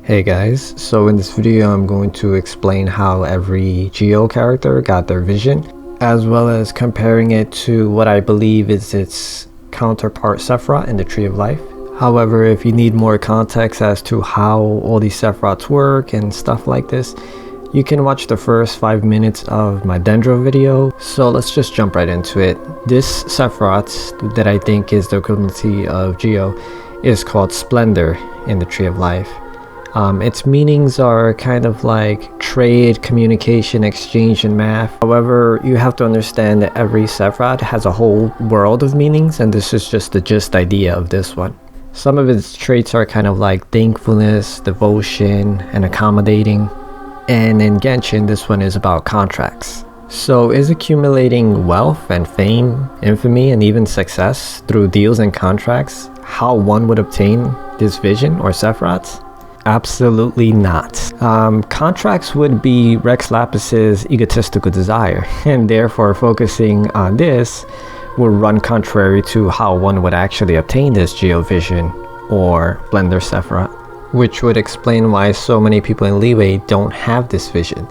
Hey guys, so in this video I'm going to explain how every Geo character got their vision, as well as comparing it to what I believe is its counterpart Sephiroth in the Tree of Life. However, if you need more context as to how all these Sephiroths work and stuff like this, you can watch the first 5 minutes of my Dendro video. So let's just jump right into it. This Sephiroth that I think is the equivalency of Geo is called Splendor in the Tree of Life. Its meanings are kind of like trade, communication, exchange, and math. However, you have to understand that every Sephiroth has a whole world of meanings, and this is just the gist idea of this one. Some of its traits are kind of like thankfulness, devotion, and accommodating. And in Genshin, this one is about contracts. So is accumulating wealth and fame, infamy, and even success through deals and contracts how one would obtain this vision or Sephiroths? Absolutely not. Contracts would be Rex Lapis's egotistical desire, and therefore focusing on this would run contrary to how one would actually obtain this Geo Vision or Blender Sephiroth, which would explain why so many people in Leeway don't have this vision.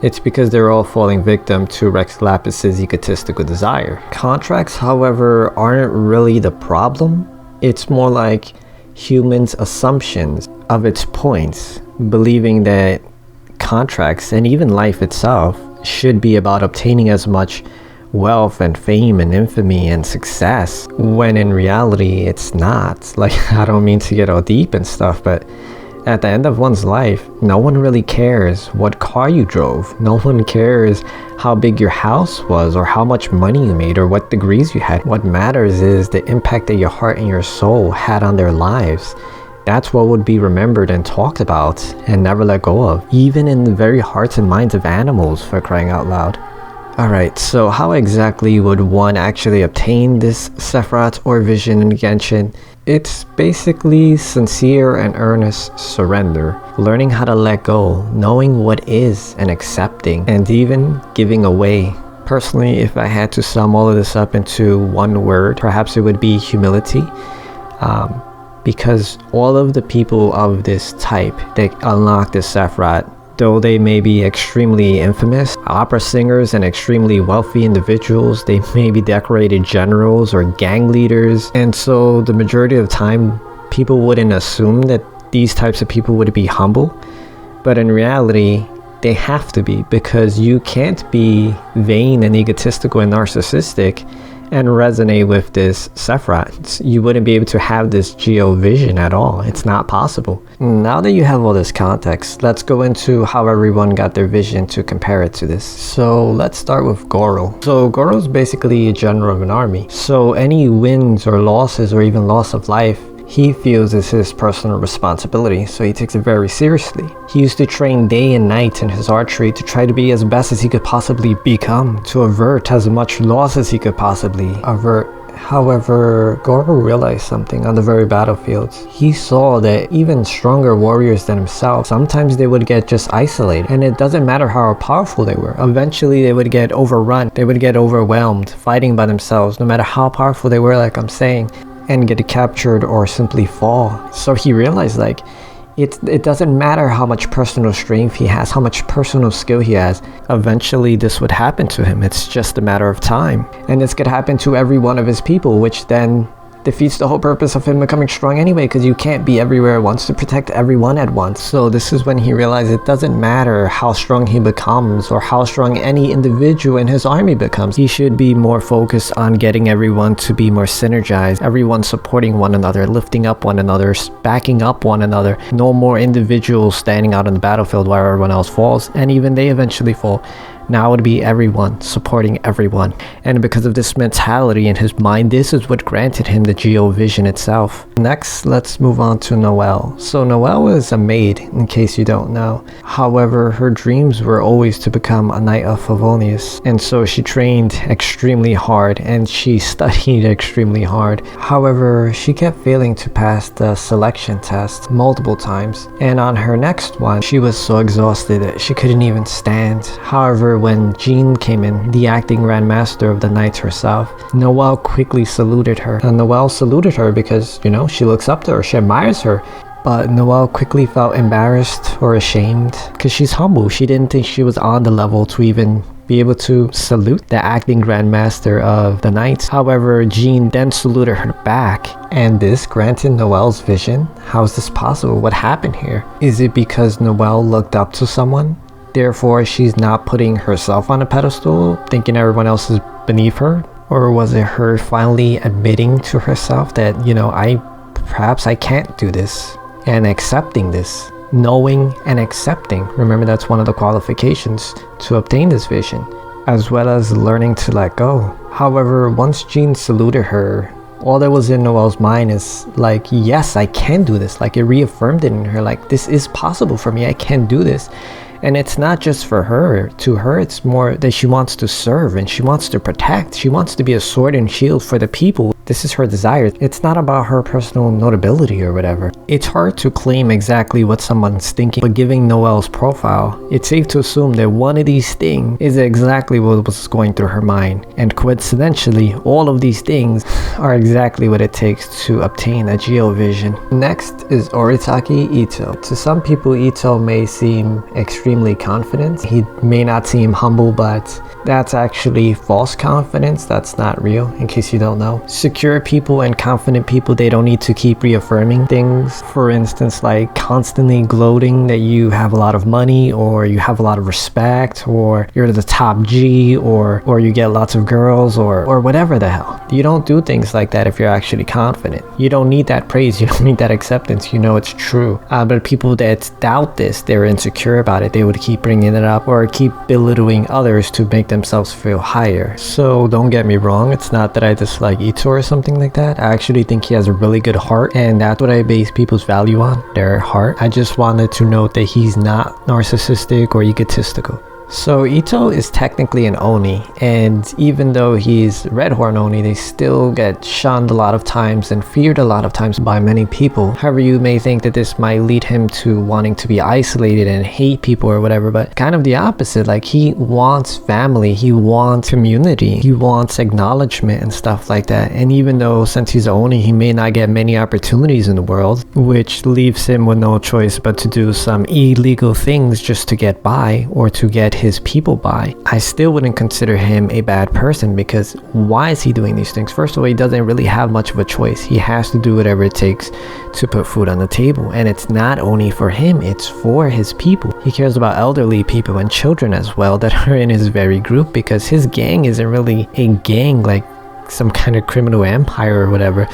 It's because they're all falling victim to Rex Lapis's egotistical desire. Contracts, however, aren't really the problem. It's more like humans' assumptions of its points, believing that contracts and even life itself should be about obtaining as much wealth and fame and infamy and success, when in reality it's not. Like, I don't mean to get all deep and stuff, but at the end of one's life, no one really cares what car you drove. No one cares how big your house was or how much money you made or what degrees you had. What matters is the impact that your heart and your soul had on their lives. That's what would be remembered and talked about and never let go of, even in the very hearts and minds of animals, for crying out loud. Alright, so how exactly would one actually obtain this Sephiroth or vision in Genshin? It's basically sincere and earnest surrender, learning how to let go, knowing what is and accepting, and even giving away. Personally, if I had to sum all of this up into one word, perhaps it would be humility. Because all of the people of this type that unlock this Sephiroth, though they may be extremely infamous opera singers and extremely wealthy individuals, they may be decorated generals or gang leaders, and so the majority of the time people wouldn't assume that these types of people would be humble, but in reality they have to be, because you can't be vain and egotistical and narcissistic and resonate with this Sephiroth. You wouldn't be able to have this Geo vision at all. It's not possible. Now that you have all this context, let's go into how everyone got their vision to compare it to this. So let's start with Goro. So Goro is basically a general of an army. So any wins or losses or even loss of life, he feels is his personal responsibility, so he takes it very seriously. He used to train day and night in his archery to try to be as best as he could possibly become, to avert as much loss as he could possibly avert. However, Goro realized something on the very battlefields. He saw that even stronger warriors than himself, sometimes they would get just isolated, and it doesn't matter how powerful they were. Eventually they would get overrun, they would get overwhelmed, fighting by themselves, no matter how powerful they were, like I'm saying, and get captured or simply fall. So he realized, like, it doesn't matter how much personal strength he has, how much personal skill he has, eventually this would happen to him. It's just a matter of time, and this could happen to every one of his people, which then defeats the whole purpose of him becoming strong anyway, because you can't be everywhere at once to protect everyone at once. So this is when he realized it doesn't matter how strong he becomes or how strong any individual in his army becomes. He should be more focused on getting everyone to be more synergized, everyone supporting one another, lifting up one another, backing up one another. No more individuals standing out on the battlefield while everyone else falls, and even they eventually fall. Now it would be everyone supporting everyone. And because of this mentality in his mind, this is what granted him the Geo vision itself. Next, let's move on to Noel. So Noel is a maid, in case you don't know. However, her dreams were always to become a Knight of Favonius, and so she trained extremely hard and she studied extremely hard. However, she kept failing to pass the selection test multiple times, and on her next one, she was so exhausted that she couldn't even stand. However, when Jean came in, the acting grandmaster of the Knights herself, Noel quickly saluted her. And Noel saluted her because, you know, she looks up to her, she admires her. But Noel quickly felt embarrassed or ashamed because she's humble. She didn't think she was on the level to even be able to salute the acting grandmaster of the knights. However, Jean then saluted her back, and this granted Noel's vision. How is this possible? What happened here? Is it because Noel looked up to someone? Therefore, she's not putting herself on a pedestal, thinking everyone else is beneath her? Or was it her finally admitting to herself that, perhaps I can't do this, and accepting this? Knowing and accepting. Remember, that's one of the qualifications to obtain this vision, as well as learning to let go. However, once Jean saluted her, all that was in Noel's mind is like, yes, I can do this. Like, it reaffirmed it in her, like, this is possible for me. I can do this. And it's not just for her. To her, it's more that she wants to serve and she wants to protect. She wants to be a sword and shield for the people. This is her desire. It's not about her personal notability or whatever. It's hard to claim exactly what someone's thinking, but given Noel's profile, it's safe to assume that one of these things is exactly what was going through her mind. And coincidentally, all of these things are exactly what it takes to obtain a Geo Vision. Next is Oritake Ito. To some people, Ito may seem extremely confident. He may not seem humble, but that's actually false confidence. That's not real, in case you don't know. Secure people and confident people, they don't need to keep reaffirming things. For instance, like constantly gloating that you have a lot of money, or you have a lot of respect, or you're the top G, or you get lots of girls, or whatever the hell. You don't do things like that if you're actually confident. You don't need that praise. You don't need that acceptance. You know it's true. But people that doubt this, they're insecure about it. They would keep bringing it up or keep belittling others to make themselves feel higher. So don't get me wrong. It's not that I dislike Ito or something like that. I actually think he has a really good heart, and that's what I base people's value on, their heart. I just wanted to note that he's not narcissistic or egotistical. So Ito is technically an Oni, and even though he's Red Horn Oni, they still get shunned a lot of times and feared a lot of times by many people. However, you may think that this might lead him to wanting to be isolated and hate people or whatever, but kind of the opposite. Like, he wants family, he wants community, he wants acknowledgement and stuff like that. And even though since he's Oni, he may not get many opportunities in the world, which leaves him with no choice but to do some illegal things just to get by or to get his people by, I still wouldn't consider him a bad person, because why is he doing these things? First of all, he doesn't really have much of a choice. He has to do whatever it takes to put food on the table, and it's not only for him, it's for his people. He cares about elderly people and children as well that are in his very group, because his gang isn't really a gang like some kind of criminal empire or whatever.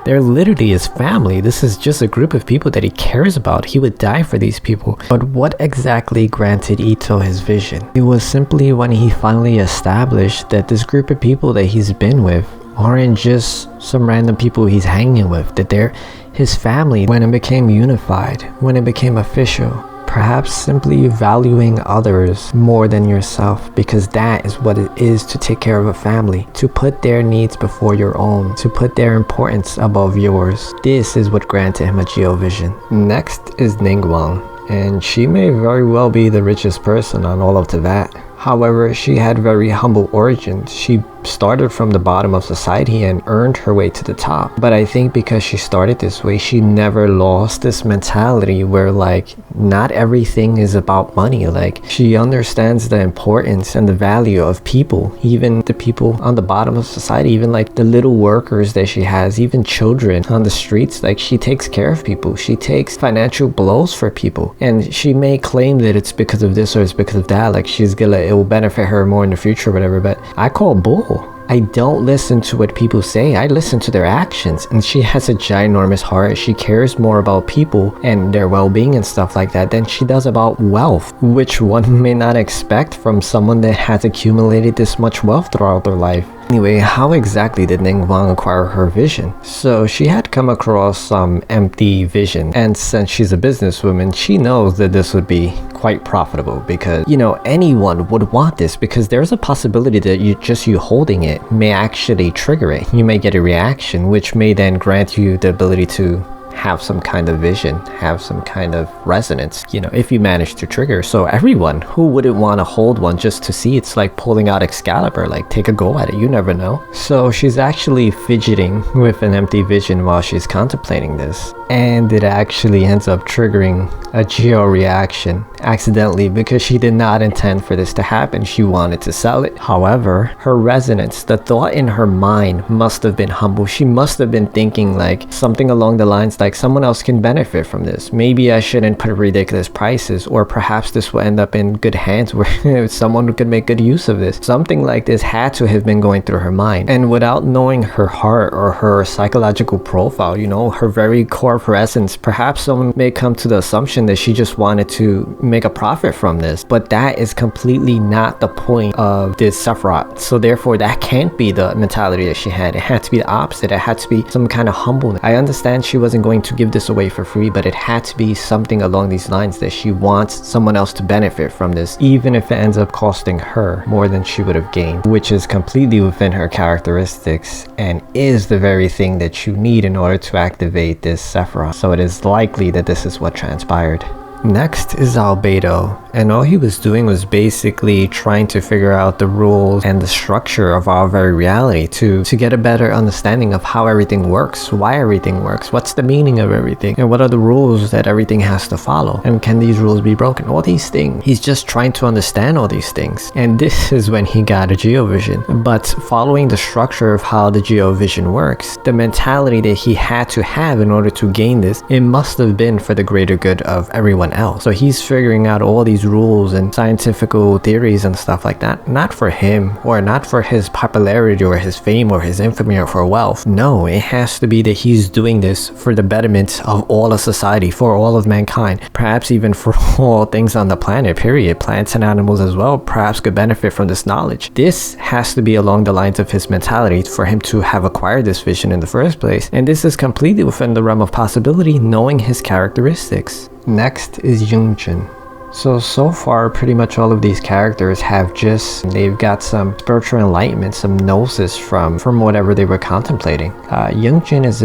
They're literally his family. This is just a group of people that he cares about. He would die for these people. But what exactly granted Ito his vision? It was simply when he finally established that this group of people that he's been with aren't just some random people he's hanging with, that they're his family. When it became unified, when it became official, perhaps simply valuing others more than yourself, because that is what it is to take care of a family, to put their needs before your own, to put their importance above yours. This is what granted him a Geo Vision. Next is Ning Wang, and she may very well be the richest person on all of Tibet. However, she had very humble origins. She started from the bottom of society and earned her way to the top. But I think because she started this way, she never lost this mentality where, like, not everything is about money. Like, she understands the importance and the value of people, even the people on the bottom of society, even like the little workers that she has, even children on the streets. Like, she takes care of people. She takes financial blows for people. And she may claim that it's because of this or it's because of that. Like, it will benefit her more in the future or whatever, but I call bull. I don't listen to what people say, I listen to their actions. And she has a ginormous heart. She cares more about people and their well-being and stuff like that than she does about wealth, which one may not expect from someone that has accumulated this much wealth throughout their life. Anyway, how exactly did Ning Wang acquire her vision? So she had come across some empty vision, and since she's a businesswoman, she knows that this would be quite profitable because, anyone would want this, because there's a possibility that you holding it may actually trigger it. You may get a reaction, which may then grant you the ability to have some kind of vision, have some kind of resonance, you know, if you manage to trigger. So everyone who wouldn't want to hold one just to see, it's like pulling out Excalibur, like take a go at it, you never know. So she's actually fidgeting with an empty vision while she's contemplating this, and it actually ends up triggering a Geo reaction accidentally because she did not intend for this to happen. She wanted to sell it. However, her resonance, the thought in her mind must have been humble. She must have been thinking like something along the lines like, someone else can benefit from this. Maybe I shouldn't put ridiculous prices, or perhaps this will end up in good hands where someone could make good use of this. Something like this had to have been going through her mind. And without knowing her heart or her psychological profile, you know, her very core of her essence, perhaps someone may come to the assumption that she just wanted to make a profit from this. But that is completely not the point of this Sephiroth. So therefore, that can't be the mentality that she had. It had to be the opposite. It had to be some kind of humbleness. I understand she wasn't going to give this away for free, but it had to be something along these lines that she wants someone else to benefit from this, even if it ends up costing her more than she would have gained, which is completely within her characteristics and is the very thing that you need in order to activate this Sephiroth. So it is likely that this is what transpired. Next is Albedo, and all he was doing was basically trying to figure out the rules and the structure of our very reality to get a better understanding of how everything works, why everything works, what's the meaning of everything, and what are the rules that everything has to follow, and can these rules be broken, all these things. He's just trying to understand all these things, and this is when he got a Geo Vision. But following the structure of how the Geo Vision works, the mentality that he had to have in order to gain this, it must have been for the greater good of everyone else. So he's figuring out all these rules and scientific theories and stuff like that, not for him or not for his popularity or his fame or his infamy or for wealth. No, it has to be that he's doing this for the betterment of all of society, for all of mankind, perhaps even for all things on the planet, period. Plants and animals as well perhaps could benefit from this knowledge. This has to be along the lines of his mentality for him to have acquired this vision in the first place, and this is completely within the realm of possibility, knowing his characteristics. Next is Youngjin. So far, pretty much all of these characters they've got some spiritual enlightenment, some gnosis from whatever they were contemplating. Youngjin is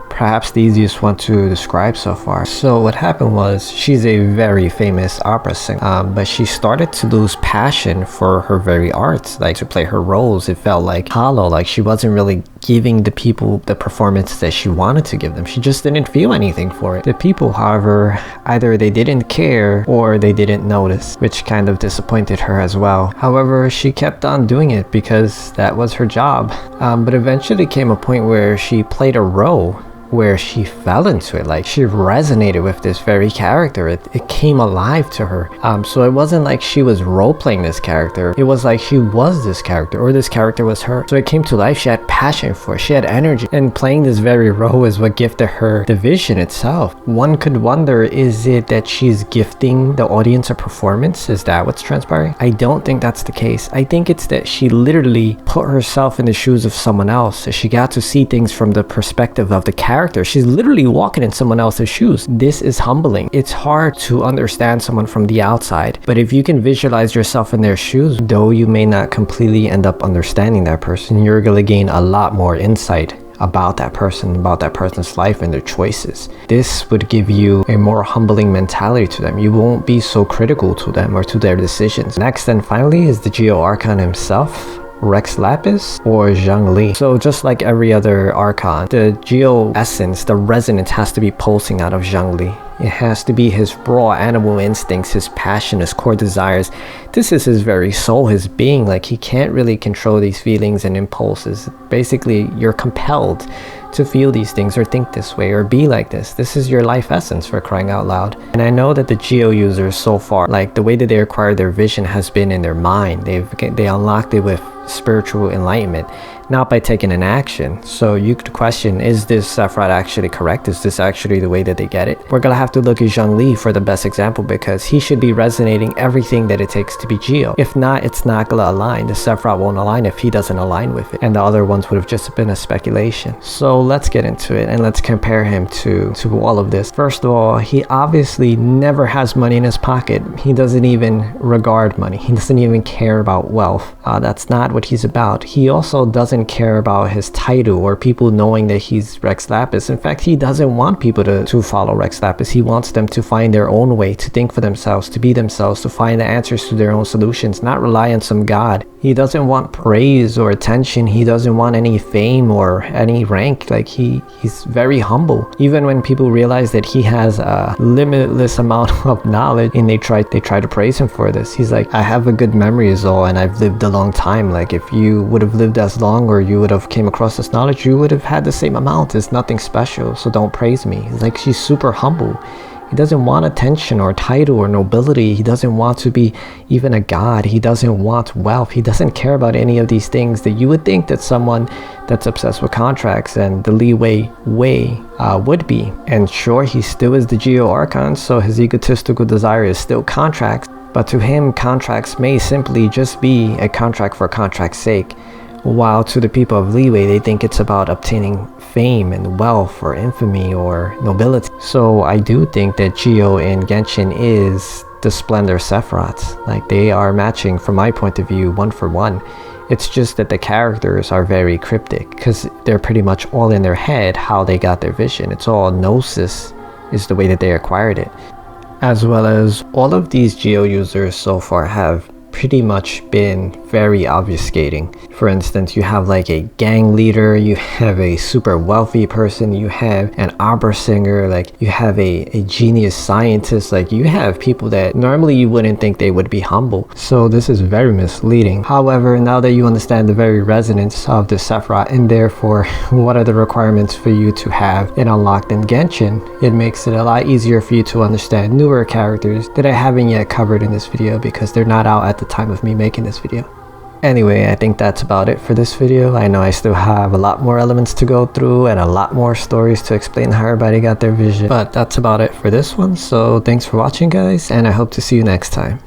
perhaps the easiest one to describe so far. So what happened was, she's a very famous opera singer, but she started to lose passion for her very arts, like to play her roles. It felt like hollow, like she wasn't really giving the people the performance that she wanted to give them. She just didn't feel anything for it. The people, however, either they didn't care or they didn't notice, which kind of disappointed her as well. However, she kept on doing it because that was her job. But eventually came a point where she played a role where she fell into it, like she resonated with this very character. It came alive to her. So it wasn't like she was role-playing this character. It was like she was this character, or this character was her. So it came to life. She had passion for it. She had energy. And playing this very role is what gifted her the vision itself. One could wonder, is it that she's gifting the audience a performance? Is that what's transpiring? I don't think that's the case. I think it's that she literally put herself in the shoes of someone else. She got to see things from the perspective of the character. She's literally walking in someone else's shoes. This is humbling. It's hard to understand someone from the outside, but if you can visualize yourself in their shoes, though you may not completely end up understanding that person, you're going to gain a lot more insight about that person, about that person's life and their choices. This would give you a more humbling mentality to them. You won't be so critical to them or to their decisions. Next and finally is the Geo Archon himself, Rex Lapis or Zhang Li. So just like every other Archon, the Geo essence, the resonance has to be pulsing out of Zhang Li. It has to be his raw animal instincts, his passion, his core desires. This is his very soul, his being. Like, he can't really control these feelings and impulses. Basically, you're compelled to feel these things or think this way or be like this. This is your life essence, for crying out loud. And I know that the Geo users so far, like the way that they acquire their vision has been in their mind. They unlocked it with spiritual enlightenment, not by taking an action. So you could question, is this Sephiroth actually correct? Is this actually the way that they get it? We're gonna have to look at Zhang Li for the best example, because he should be resonating everything that it takes to be Geo. If not, it's not gonna align. The Sephiroth won't align if he doesn't align with it, and the other ones would have just been a speculation. So let's get into it and let's compare him to all of this. First of all, he obviously never has money in his pocket. He doesn't even regard money. He doesn't even care about wealth. That's not what he's about. He also doesn't doesn't care about his title or people knowing that he's Rex Lapis. In fact, he doesn't want people to follow Rex Lapis. He wants them to find their own way, to think for themselves, to be themselves, to find the answers to their own solutions, not rely on some god. He doesn't want praise or attention. He doesn't want any fame or any rank. Like he's very humble. Even when people realize that he has a limitless amount of knowledge and they try to praise him for this, he's like, I have a good memory is all, and I've lived a long time. Like if you would have lived as long or you would have came across this knowledge, you would have had the same amount. It's nothing special, so don't praise me. It's like she's super humble. He doesn't want attention or title or nobility. He doesn't want to be even a god. He doesn't want wealth. He doesn't care about any of these things that you would think that someone that's obsessed with contracts and the leeway would be. And sure, he still is the Geo Archon, so his egotistical desire is still contracts. But to him, contracts may simply just be a contract for contract's sake. While to the people of Leeway, they think it's about obtaining fame and wealth or infamy or nobility. So I do think that Geo in Genshin is the Splendor Sephiroth. Like they are matching, from my point of view, 1 for 1. It's just that the characters are very cryptic because they're pretty much all in their head how they got their vision. It's all gnosis is the way that they acquired it. As well as all of these Geo users so far have pretty much been very obfuscating. For instance, you have like a gang leader, you have a super wealthy person, you have an opera singer, like you have a genius scientist, like you have people that normally you wouldn't think they would be humble. So this is very misleading. However, now that you understand the very resonance of the Sephiroth and therefore what are the requirements for you to have it unlocked in Genshin, it makes it a lot easier for you to understand newer characters that I haven't yet covered in this video because they're not out at the time of me making this video. Anyway, I think that's about it for this video. I know I still have a lot more elements to go through and a lot more stories to explain how everybody got their vision, but that's about it for this one. So thanks for watching, guys, and I hope to see you next time.